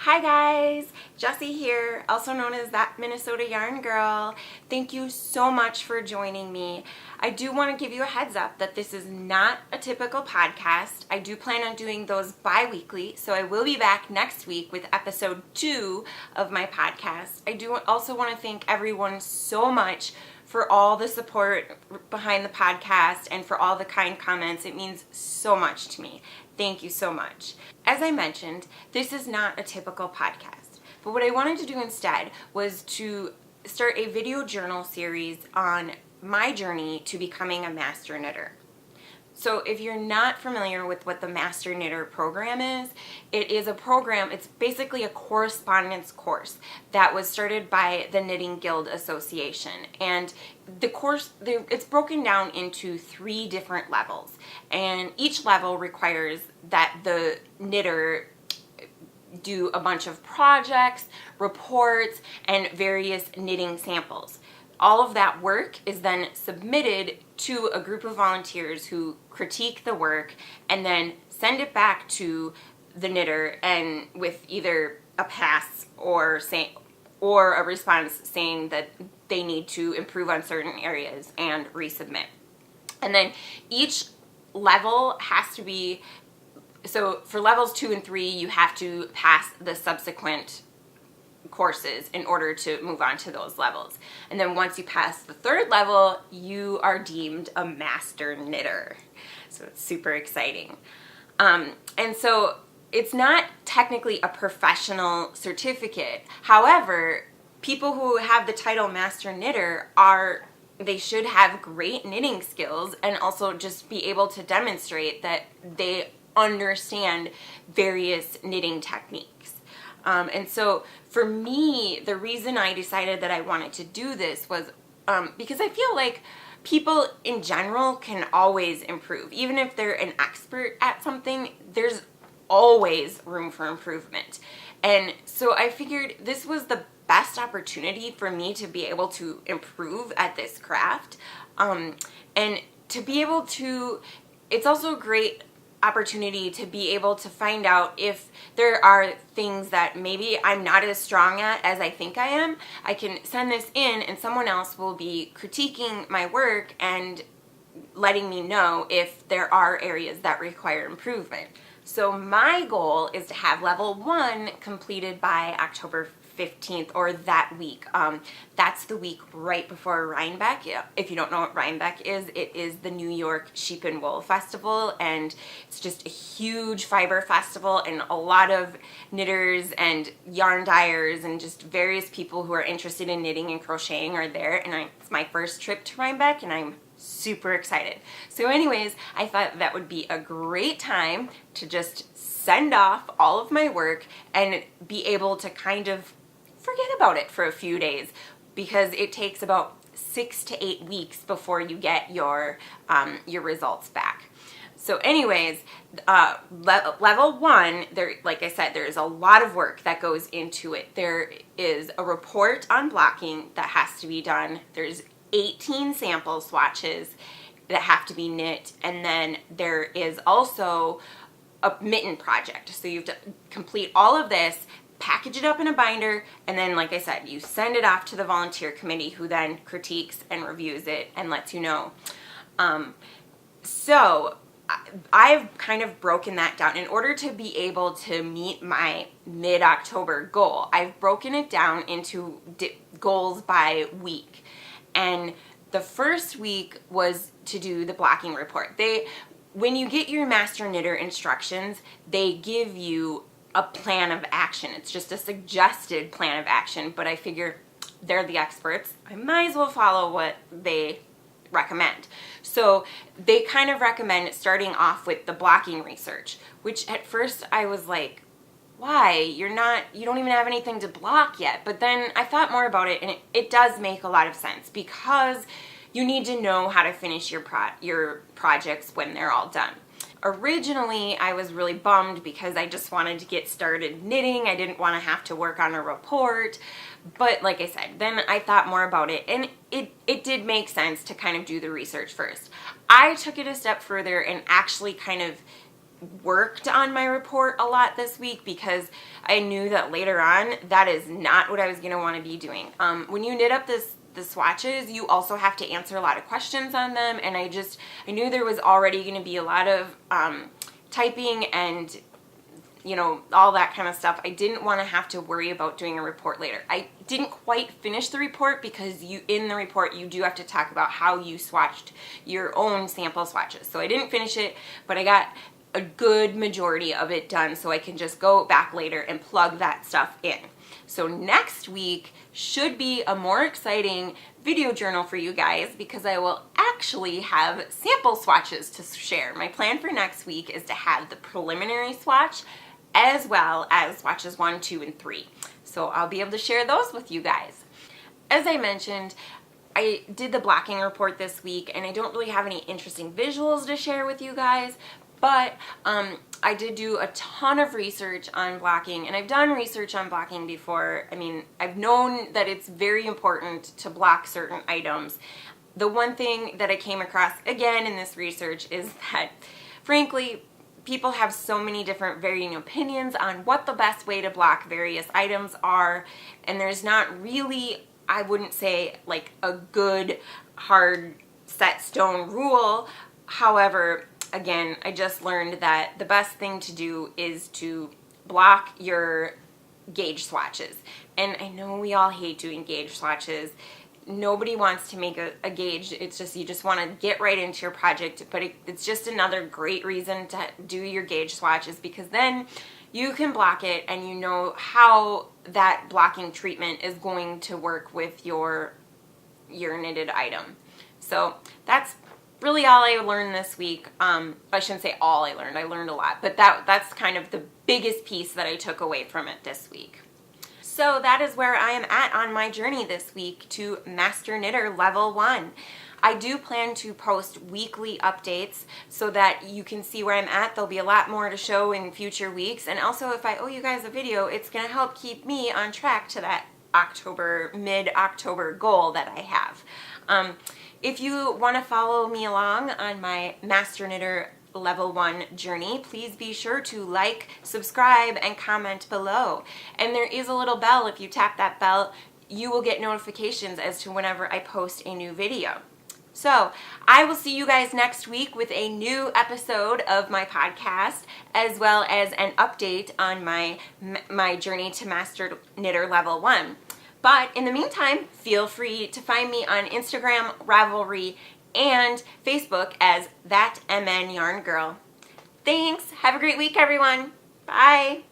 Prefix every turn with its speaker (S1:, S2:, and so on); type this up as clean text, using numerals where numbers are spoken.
S1: Hi guys, Jessie here, also known as That Minnesota Yarn Girl. Thank you so much for joining me. I do want to give you a heads up that this is not a typical podcast. I do plan on doing those bi-weekly, so I will be back next week with episode 2 of my podcast. I do also want to thank everyone so much for all the support behind the podcast and for all the kind comments. It means so much to me. Thank you so much. As I mentioned, this is not a typical podcast, but what I wanted to do instead was to start a video journal series on my journey to becoming a master knitter. So if you're not familiar with what the Master Knitter program is, it is a program, it's basically a correspondence course that was started by the Knitting Guild Association. And the course, it's broken down into 3 different levels. And each level requires that the knitter do a bunch of projects, reports, and various knitting samples. All of that work is then submitted to a group of volunteers who critique the work and then send it back to the knitter, and with either a pass or a response saying that they need to improve on certain areas and resubmit. And then each level has to be, so for levels 2 and 3, you have to pass the subsequent courses in order to move on to those levels. And then once you pass the 3rd level, you are deemed a master knitter. So it's super exciting. And so it's not technically a professional certificate. However, people who have the title master knitter they should have great knitting skills and also just be able to demonstrate that they understand various knitting techniques. And so for me, the reason I decided that I wanted to do this was because I feel like people in general can always improve. Even if they're an expert at something, there's always room for improvement. And so I figured this was the best opportunity for me to be able to improve at this craft. And to be able to, it's also a great opportunity to be able to find out if there are things that maybe I'm not as strong at as I think I am. I can send this in and someone else will be critiquing my work and letting me know if there are areas that require improvement. So my goal is to have level 1 completed by October 15th, or that week. That's the week right before Rhinebeck. If you don't know what Rhinebeck is, it is the New York Sheep and Wool Festival, and it's just a huge fiber festival, and a lot of knitters and yarn dyers and just various people who are interested in knitting and crocheting are there, and it's my first trip to Rhinebeck, and I'm super excited. So anyways, I thought that would be a great time to just send off all of my work and be able to kind of forget about it for a few days, because it takes about 6 to 8 weeks before you get your results back. So anyways, level 1, like I said, there's a lot of work that goes into it. There is a report on blocking that has to be done. There's 18 sample swatches that have to be knit, and then there is also a mitten project. So you have to complete all of this, package it up in a binder, and then, like I said, you send it off to the volunteer committee, who then critiques and reviews it and lets you know. So I've kind of broken that down. In order to be able to meet my mid-October goal, I've broken it down into goals by week. And the first week was to do the blocking report. When you get your master knitter instructions, they give you a plan of action. It's just a suggested plan of action, but I figure they're the experts. I might as well follow what they recommend. So they kind of recommend starting off with the blocking research, which at first I was like, why? You don't even have anything to block yet. But then I thought more about it, and it does make a lot of sense, because you need to know how to finish your projects when they're all done. Originally, I was really bummed because I just wanted to get started knitting. I didn't want to have to work on a report. But like I said, then I thought more about it, and it did make sense to kind of do the research first. I took it a step further and actually kind of worked on my report a lot this week because I knew that later on that is not what I was going to want to be doing. When you knit up the swatches, you also have to answer a lot of questions on them, and I knew there was already going to be a lot of typing and all that kind of stuff. I didn't want to have to worry about doing a report later. I didn't quite finish the report because in the report you do have to talk about how you swatched your own sample swatches. So I didn't finish it, but I got a good majority of it done, so I can just go back later and plug that stuff in. So next week should be a more exciting video journal for you guys because I will actually have sample swatches to share. My plan for next week is to have the preliminary swatch as well as swatches 1, 2, and 3. So I'll be able to share those with you guys. As I mentioned, I did the blocking report this week, and I don't really have any interesting visuals to share with you guys, but I did do a ton of research on blocking, and I've done research on blocking before. I mean, I've known that it's very important to block certain items. The one thing that I came across again in this research is that, frankly, people have so many different varying opinions on what the best way to block various items are, and there's not really, I wouldn't say, like a good, hard, set stone rule. However, again, I just learned that the best thing to do is to block your gauge swatches. And I know we all hate doing gauge swatches. Nobody wants to make a gauge. It's just, you just want to get right into your project, but it's just another great reason to do your gauge swatches, because then you can block it and you know how that blocking treatment is going to work with your knitted item. So that's really all I learned this week. I shouldn't say all I learned a lot, but that's kind of the biggest piece that I took away from it this week. So that is where I am at on my journey this week to Master Knitter Level 1. I do plan to post weekly updates so that you can see where I'm at. There'll be a lot more to show in future weeks, and also if I owe you guys a video, it's going to help keep me on track to that mid-October goal that I have. If you want to follow me along on my Master Knitter Level 1 journey, please be sure to like, subscribe, and comment below. And there is a little bell. If you tap that bell, you will get notifications as to whenever I post a new video. So I will see you guys next week with a new episode of my podcast, as well as an update on my journey to Master Knitter Level 1. But in the meantime, feel free to find me on Instagram, Ravelry, and Facebook as That MN Yarn Girl. Thanks. Have a great week, everyone. Bye.